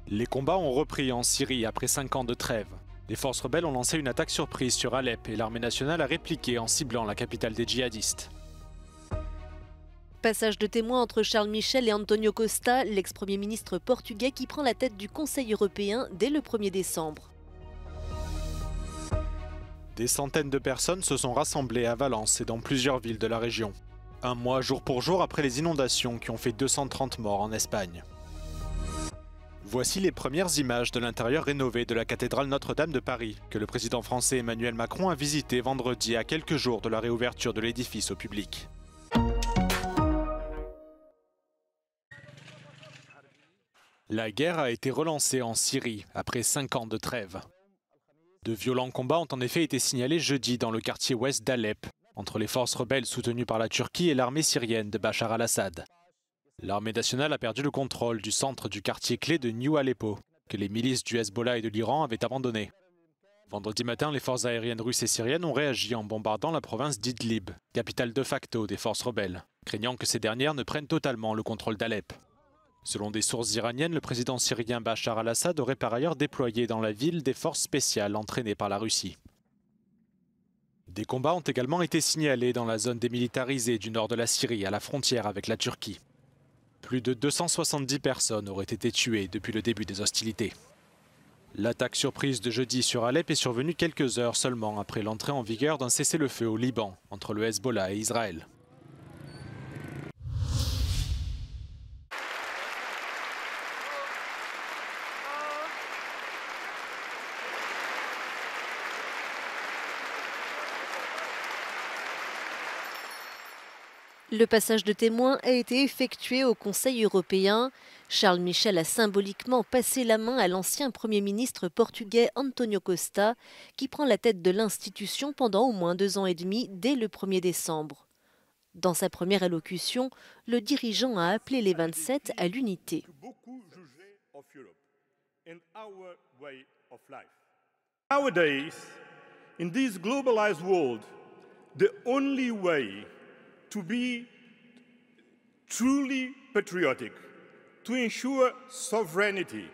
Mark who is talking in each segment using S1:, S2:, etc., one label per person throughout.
S1: Les combats ont repris en Syrie après 5 ans de trêve. Les forces rebelles ont lancé une attaque surprise sur Alep et l'armée nationale a répliqué en ciblant la capitale des djihadistes.
S2: Passage de témoin entre Charles Michel et Antonio Costa, l'ex-premier ministre portugais qui prend la tête du Conseil européen dès le 1er décembre.
S1: Des centaines de personnes se sont rassemblées à Valence et dans plusieurs villes de la région. Un mois jour pour jour après les inondations qui ont fait 230 morts en Espagne. Voici les premières images de l'intérieur rénové de la cathédrale Notre-Dame de Paris, que le président français Emmanuel Macron a visité vendredi à quelques jours de la réouverture de l'édifice au public. La guerre a été relancée en Syrie après 5 ans de trêve. De violents combats ont en effet été signalés jeudi dans le quartier ouest d'Alep, entre les forces rebelles soutenues par la Turquie et l'armée syrienne de Bachar al-Assad. L'armée nationale a perdu le contrôle du centre du quartier clé de New Aleppo, que les milices du Hezbollah et de l'Iran avaient abandonné. Vendredi matin, les forces aériennes russes et syriennes ont réagi en bombardant la province d'Idlib, capitale de facto des forces rebelles, craignant que ces dernières ne prennent totalement le contrôle d'Alep. Selon des sources iraniennes, le président syrien Bachar al-Assad aurait par ailleurs déployé dans la ville des forces spéciales entraînées par la Russie. Des combats ont également été signalés dans la zone démilitarisée du nord de la Syrie, à la frontière avec la Turquie. Plus de 270 personnes auraient été tuées depuis le début des hostilités. L'attaque surprise de jeudi sur Alep est survenue quelques heures seulement après l'entrée en vigueur d'un cessez-le-feu au Liban entre le Hezbollah et Israël.
S2: Le passage de témoin a été effectué au Conseil européen. Charles Michel a symboliquement passé la main à l'ancien Premier ministre portugais Antonio Costa, qui prend la tête de l'institution pendant au moins 2 ans et demi dès le 1er décembre. Dans sa première allocution, le dirigeant a appelé les 27 à l'unité.
S3: Nowadays, in this globalized world, the only way to be truly patriotic, to ensure sovereignty,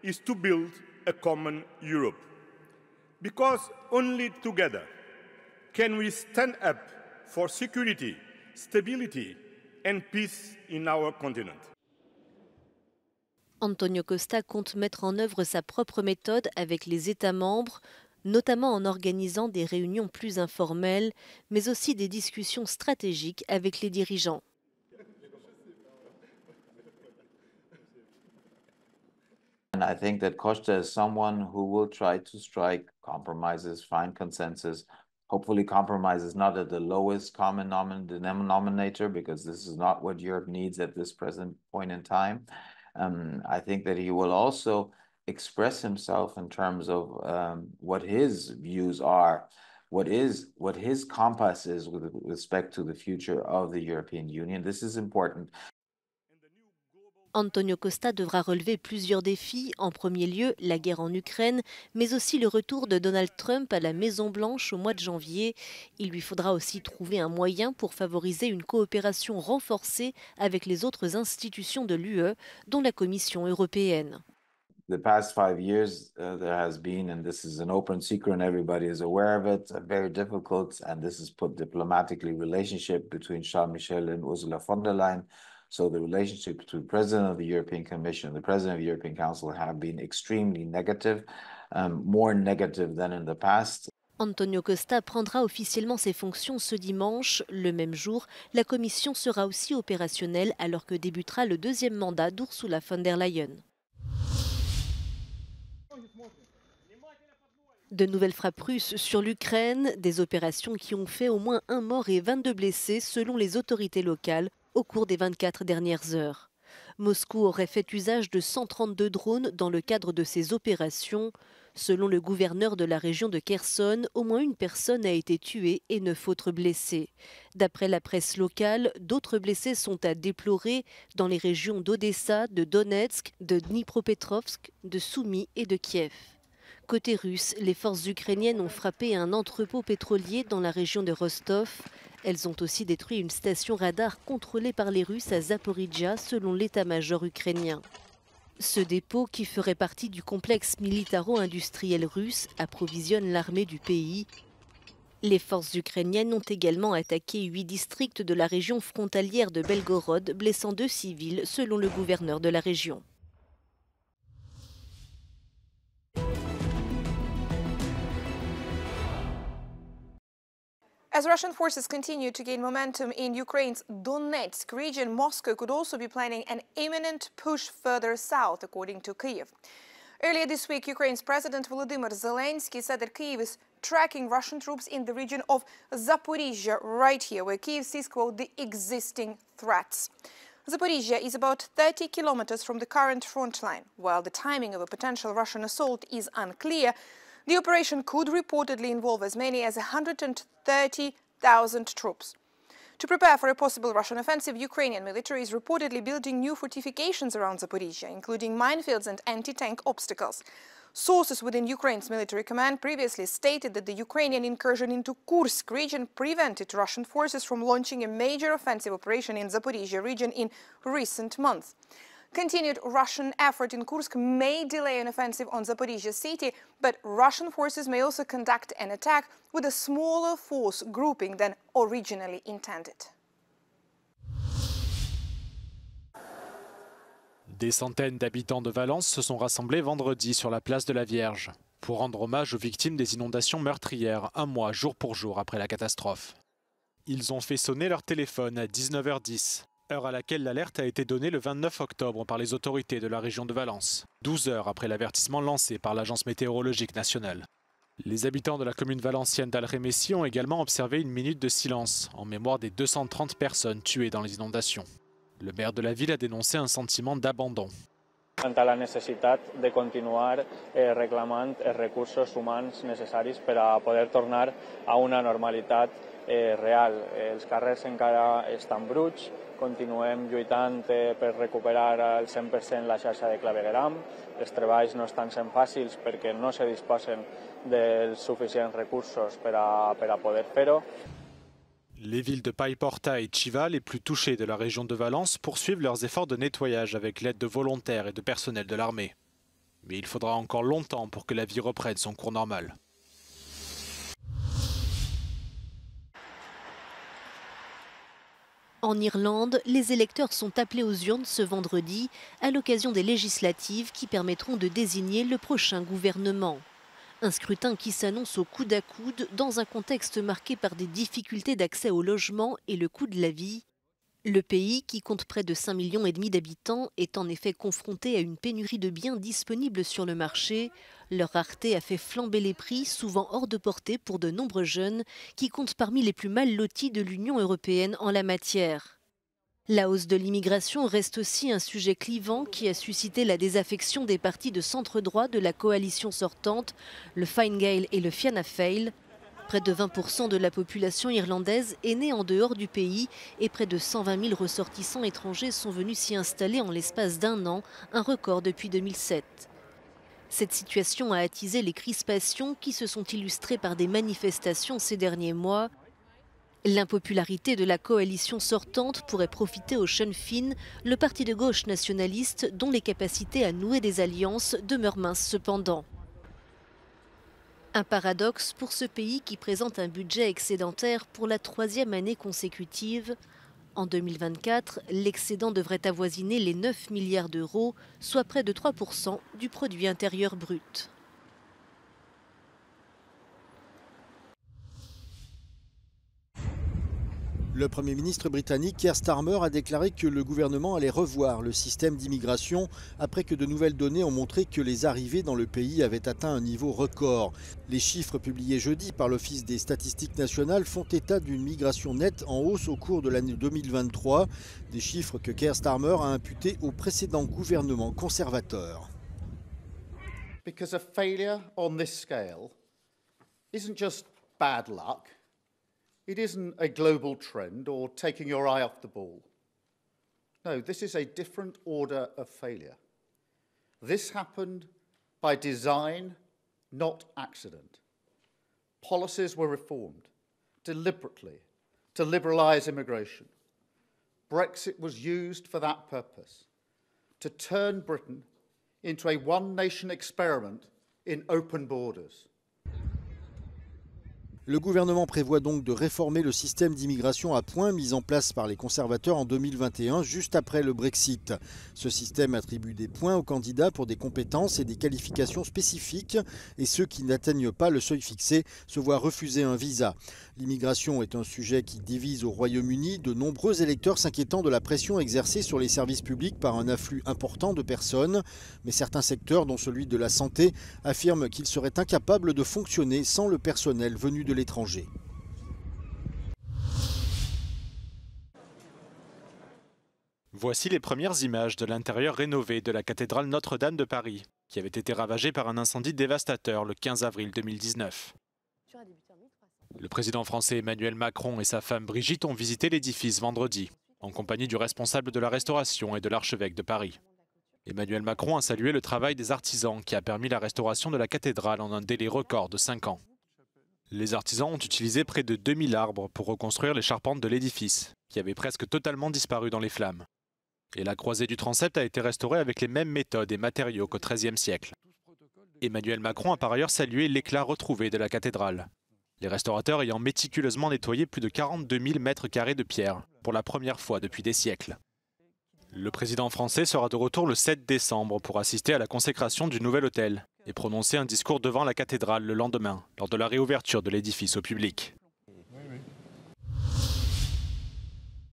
S3: is to build a common Europe. Because only together can we stand up for security, stability and peace in our continent.
S2: Antonio Costa compte mettre en œuvre sa propre méthode avec les États membres, notamment en organisant des réunions plus informelles, mais aussi des discussions stratégiques avec les dirigeants.
S4: And I think that Costa is someone who will try to strike compromises, find consensus, hopefully compromises not at the lowest common denominator, because this is not what Europe needs at this present point in time. I think that he will also express himself in terms of what his views are, what his compass is with respect to the future of the European Union. This is important.
S2: Antonio Costa devra relever plusieurs défis, en premier lieu la guerre en Ukraine, mais aussi le retour de Donald Trump à la Maison-Blanche au mois de janvier. Il lui faudra aussi trouver un moyen pour favoriser une coopération renforcée avec les autres institutions de l'UE, dont la Commission européenne.
S4: The past 5 years, there has been, and this is an open secret and everybody is aware of it, very difficult, and this has put diplomatically relationship between Charles Michel and Ursula von der Leyen. So the relationship between the President of the European Commission and the President of the European Council have been extremely negative, more negative than in the past.
S2: Antonio Costa prendra officiellement ses fonctions ce dimanche. Le même jour, la Commission sera aussi opérationnelle alors que débutera le 2e mandat d'Ursula von der Leyen. De nouvelles frappes russes sur l'Ukraine, des opérations qui ont fait au moins 1 mort et 22 blessés selon les autorités locales au cours des 24 dernières heures. Moscou aurait fait usage de 132 drones dans le cadre de ces opérations. Selon le gouverneur de la région de Kherson, au moins 1 personne a été tuée et 9 autres blessés. D'après la presse locale, d'autres blessés sont à déplorer dans les régions d'Odessa, de Donetsk, de Dnipropetrovsk, de Soumy et de Kiev. Côté russe, les forces ukrainiennes ont frappé un entrepôt pétrolier dans la région de Rostov. Elles ont aussi détruit une station radar contrôlée par les Russes à Zaporijia, selon l'état-major ukrainien. Ce dépôt, qui ferait partie du complexe militaro-industriel russe, approvisionne l'armée du pays. Les forces ukrainiennes ont également attaqué 8 districts de la région frontalière de Belgorod, blessant 2 civils, selon le gouverneur de la région.
S5: As Russian forces continue to gain momentum in Ukraine's Donetsk region, Moscow could also be planning an imminent push further south, according to Kyiv. Earlier this week, Ukraine's President Volodymyr Zelensky said that Kyiv is tracking Russian troops in the region of Zaporizhzhia, right here, where Kyiv sees, quote, the existing threats. Zaporizhzhia is about 30 kilometers from the current front line. While the timing of a potential Russian assault is unclear, the operation could reportedly involve as many as 130,000 troops. To prepare for a possible Russian offensive, Ukrainian military is reportedly building new fortifications around Zaporizhzhia, including minefields and anti-tank obstacles. Sources within Ukraine's military command previously stated that the Ukrainian incursion into Kursk region prevented Russian forces from launching a major offensive operation in Zaporizhzhia region in recent months. Continued Russian effort in Kursk may delay an offensive on Zaporizhzhia city, but Russian forces may also conduct an attack with a smaller force grouping than originally intended.
S1: Des centaines d'habitants de Valence se sont rassemblés vendredi sur la place de la Vierge pour rendre hommage aux victimes des inondations meurtrières, un mois jour pour jour après la catastrophe. Ils ont fait sonner leur téléphone à 19h10. Heure à laquelle l'alerte a été donnée le 29 octobre par les autorités de la région de Valence, 12 heures après l'avertissement lancé par l'Agence météorologique nationale. Les habitants de la commune valencienne d'Algemesí ont également observé une minute de silence en mémoire des 230 personnes tuées dans les inondations. Le maire de la ville a dénoncé un sentiment d'abandon.
S6: Quant a la necessitat de continuar reclamant els recursos humans necessaris per a poder tornar a una normalitat real. Els carrers encara estan bruts, continuem lluitant per recuperar al 100% la xarxa de clavegueram. Els treballs no estan sent fàcils perquè no se disposen dels suficients recursos per a poder fer-ho.
S1: Les villes de Paiporta et Chiva, les plus touchées de la région de Valence, poursuivent leurs efforts de nettoyage avec l'aide de volontaires et de personnel de l'armée. Mais il faudra encore longtemps pour que la vie reprenne son cours normal.
S2: En Irlande, les électeurs sont appelés aux urnes ce vendredi à l'occasion des législatives qui permettront de désigner le prochain gouvernement. Un scrutin qui s'annonce au coude à coude dans un contexte marqué par des difficultés d'accès au logement et le coût de la vie. Le pays, qui compte près de 5,5 millions d'habitants, est en effet confronté à une pénurie de biens disponibles sur le marché. Leur rareté a fait flamber les prix, souvent hors de portée pour de nombreux jeunes, qui comptent parmi les plus mal lotis de l'Union européenne en la matière. La hausse de l'immigration reste aussi un sujet clivant qui a suscité la désaffection des partis de centre-droit de la coalition sortante, le Fine Gael et le Fianna Fáil. Près de 20% de la population irlandaise est née en dehors du pays et près de 120 000 ressortissants étrangers sont venus s'y installer en l'espace d'un an, un record depuis 2007. Cette situation a attisé les crispations qui se sont illustrées par des manifestations ces derniers mois. L'impopularité de la coalition sortante pourrait profiter au Sinn Féin, le parti de gauche nationaliste dont les capacités à nouer des alliances demeurent minces cependant. Un paradoxe pour ce pays qui présente un budget excédentaire pour la 3e année consécutive. En 2024, l'excédent devrait avoisiner les 9 milliards d'euros, soit près de 3% du produit intérieur brut.
S7: Le Premier ministre britannique Keir Starmer a déclaré que le gouvernement allait revoir le système d'immigration après que de nouvelles données ont montré que les arrivées dans le pays avaient atteint un niveau record. Les chiffres publiés jeudi par l'Office des statistiques nationales font état d'une migration nette en hausse au cours de l'année 2023, des chiffres que Keir Starmer a imputés au précédent gouvernement conservateur.
S8: Because a failure on this scale isn't just bad luck. It isn't a global trend or taking your eye off the ball. No, this is a different order of failure. This happened by design, not accident. Policies were reformed deliberately to liberalise immigration. Brexit was used for that purpose, to turn Britain into a one-nation experiment in open borders.
S7: Le gouvernement prévoit donc de réformer le système d'immigration à points mis en place par les conservateurs en 2021, juste après le Brexit. Ce système attribue des points aux candidats pour des compétences et des qualifications spécifiques, et ceux qui n'atteignent pas le seuil fixé se voient refuser un visa. L'immigration est un sujet qui divise au Royaume-Uni, de nombreux électeurs s'inquiétant de la pression exercée sur les services publics par un afflux important de personnes. Mais certains secteurs, dont celui de la santé, affirment qu'ils seraient incapables de fonctionner sans le personnel venu de l'étranger.
S1: Voici les premières images de l'intérieur rénové de la cathédrale Notre-Dame de Paris, qui avait été ravagée par un incendie dévastateur le 15 avril 2019. Le président français Emmanuel Macron et sa femme Brigitte ont visité l'édifice vendredi, en compagnie du responsable de la restauration et de l'archevêque de Paris. Emmanuel Macron a salué le travail des artisans qui a permis la restauration de la cathédrale en un délai record de 5 ans. Les artisans ont utilisé près de 2000 arbres pour reconstruire les charpentes de l'édifice, qui avait presque totalement disparu dans les flammes. Et la croisée du transept a été restaurée avec les mêmes méthodes et matériaux qu'au XIIIe siècle. Emmanuel Macron a par ailleurs salué l'éclat retrouvé de la cathédrale. Les restaurateurs ayant méticuleusement nettoyé plus de 42 000 mètres carrés de pierre, pour la première fois depuis des siècles. Le président français sera de retour le 7 décembre pour assister à la consécration du nouvel hôtel et prononcer un discours devant la cathédrale le lendemain, lors de la réouverture de l'édifice au public.